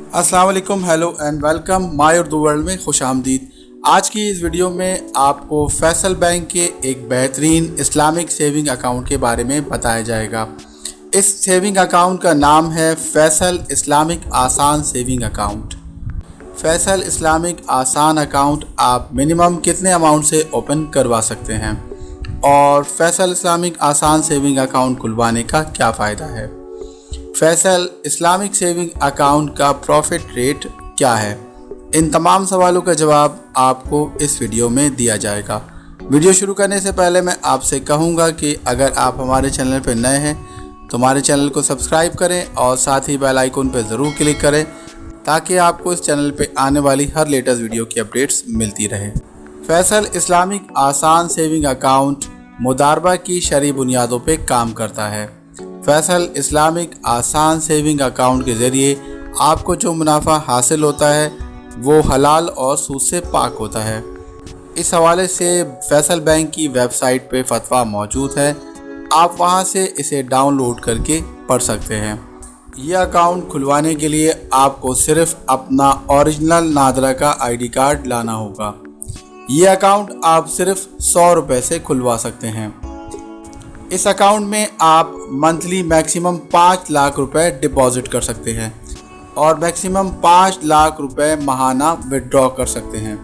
अस्सलाम वालेकुम, hello and welcome my Urdu world में खुश आमदीद। आज की इस वीडियो में आपको फैसल बैंक के एक बेहतरीन इस्लामिक सेविंग अकाउंट के बारे में बताया जाएगा। इस सेविंग अकाउंट का नाम है फैसल इस्लामिक आसान सेविंग अकाउंट। फैसल इस्लामिक आसान अकाउंट आप मिनिमम कितने अमाउंट से ओपन करवा सकते हैं और फैसल इस्लामिक आसान सेविंग अकाउंट खुलवाने का क्या फ़ायदा है। फैसल इस्लामिक सेविंग अकाउंट का प्रॉफिट रेट क्या है, इन तमाम सवालों का जवाब आपको इस वीडियो में दिया जाएगा। वीडियो शुरू करने से पहले मैं आपसे कहूँगा कि अगर आप हमारे चैनल पर नए हैं तो हमारे चैनल को सब्सक्राइब करें और साथ ही बेल आइकन पर ज़रूर क्लिक करें ताकि आपको इस चैनल पर आने वाली हर लेटेस्ट वीडियो की अपडेट्स मिलती रहे। फैसल इस्लामिक आसान सेविंग अकाउंट मुदारबा की शरई बुनियादों पर काम करता है। फैसल इस्लामिक आसान सेविंग अकाउंट के ज़रिए आपको जो मुनाफा हासिल होता है वो हलाल और सूद से पाक होता है। इस हवाले से फैसल बैंक की वेबसाइट पे फतवा मौजूद है, आप वहां से इसे डाउनलोड करके पढ़ सकते हैं। यह अकाउंट खुलवाने के लिए आपको सिर्फ अपना ओरिजिनल नादरा का ID कार्ड लाना होगा। यह अकाउंट आप सिर्फ 100 रुपये से खुलवा सकते हैं। इस अकाउंट में आप मंथली मैक्सिमम 5 लाख रुपए डिपॉजिट कर सकते हैं और मैक्सिमम 5 लाख रुपए माहाना विड्रॉ कर सकते हैं।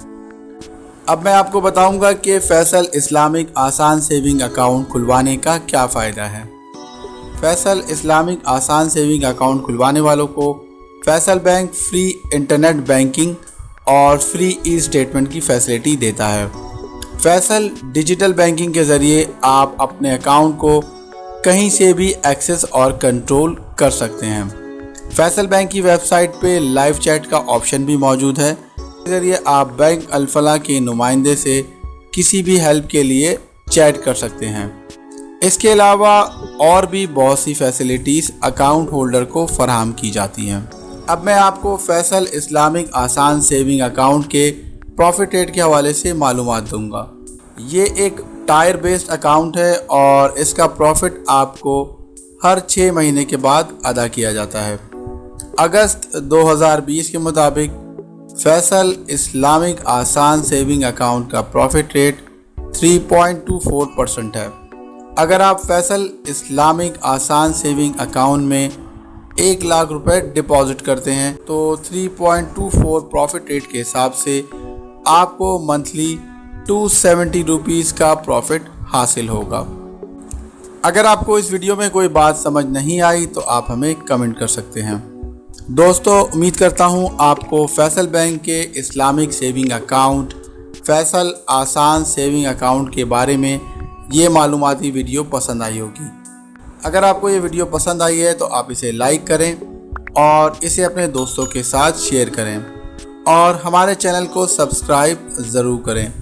अब मैं आपको बताऊंगा कि फैसल इस्लामिक आसान सेविंग अकाउंट खुलवाने का क्या फ़ायदा है। फैसल इस्लामिक आसान सेविंग अकाउंट खुलवाने वालों को Faisal bank free internet banking और फ्री ई स्टेटमेंट की फैसिलिटी देता है। फैसल डिजिटल बैंकिंग के ज़रिए आप अपने अकाउंट को कहीं से भी एक्सेस और कंट्रोल कर सकते हैं। फैसल बैंक की वेबसाइट पे लाइव चैट का ऑप्शन भी मौजूद है। इस ज़रिए आप बैंक अल-फलाह के नुमाइंदे से किसी भी हेल्प के लिए चैट कर सकते हैं। इसके अलावा और भी बहुत सी फैसिलिटीज़ अकाउंट होल्डर को फराहम की जाती हैं। अब मैं आपको फैसल इस्लामिक आसान सेविंग अकाउंट के प्रॉफिट रेट के हवाले से मालूमात दूंगा। ये एक टायर बेस्ड अकाउंट है और इसका प्रॉफिट आपको हर 6 महीने के बाद अदा किया जाता है। अगस्त 2020 के मुताबिक फैसल इस्लामिक आसान सेविंग अकाउंट का प्रॉफिट रेट 3.24% है। अगर आप फैसल इस्लामिक आसान सेविंग अकाउंट में 1 लाख रुपए डिपॉजिट करते हैं तो 3.24 प्रॉफिट रेट के हिसाब से आपको मंथली 270 रुपीज़ का प्रॉफिट हासिल होगा। अगर आपको इस वीडियो में कोई बात समझ नहीं आई तो आप हमें कमेंट कर सकते हैं। दोस्तों, उम्मीद करता हूं आपको फैसल बैंक के इस्लामिक सेविंग अकाउंट फैसल आसान सेविंग अकाउंट के बारे में ये मालूमाती वीडियो पसंद आई होगी। अगर आपको ये वीडियो पसंद आई है तो आप इसे लाइक करें और इसे अपने दोस्तों के साथ शेयर करें और हमारे चैनल को सब्सक्राइब ज़रूर करें।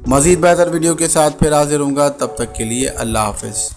मज़ीद बेहतर वीडियो के साथ फिर हाजिर होऊंगा, तब तक के लिए अल्लाह हाफ़िज़।